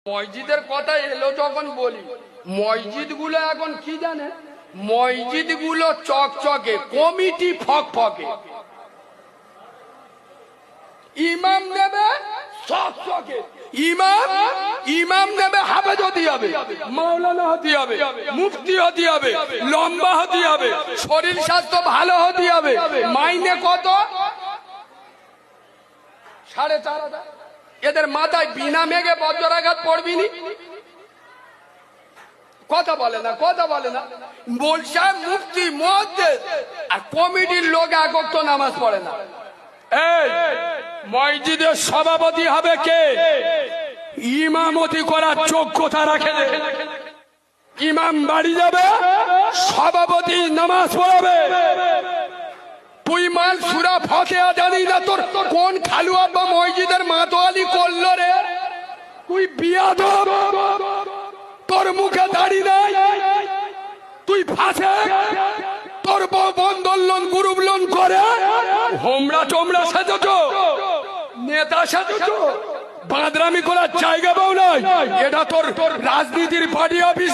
মসজিদের কথা এলো যখন বলি, মসজিদ গুলো এখন কি জানে, মসজিদ গুলো চকচকে, কমিটি ফকফকে, ইমাম নেবে চকচকে, ইমাম নেবে হাফেজ হতে হবে, মাওলানা হতে হবে, মুফতি হতে হবে, লম্বা হতে হবে, শরীর স্বাস্থ্য ভালো হতে হবে। মাইনে কত? 4,500। এদের মাথায় বিনা মেঘে বজ্রাঘাত পড়বিনি? কথা বলে না, কথা বলে না। বলছে মুফতি মুহাদ্দিস আর কমিটির লোক একক তো নামাজ পড়ে না। এই মসজিদের সভাপতি হবে কে? ইমামতি করার যোগ্যতা রাখে। ইমাম বাড়ি যাবে, সভাপতি নামাজ পড়াবে। তুই মাল সুরা ফাতিহা জানি না, তোর কোন খালু আব্বা মসজিদের মাতোয়ালি করলো রে? তুই বিয়াদব, তোর মুখে দাড়ি নাই, তুই ফাসেক, তোর বউ বন্ধন লোন গ্রুপ লোন করে হোমরা চোমরা সেজেছ, নেতা সেজেছ, বাঁদরামি করার জায়গা পাও নাই। এটা তোর রাজনীতির পার্টি অফিস।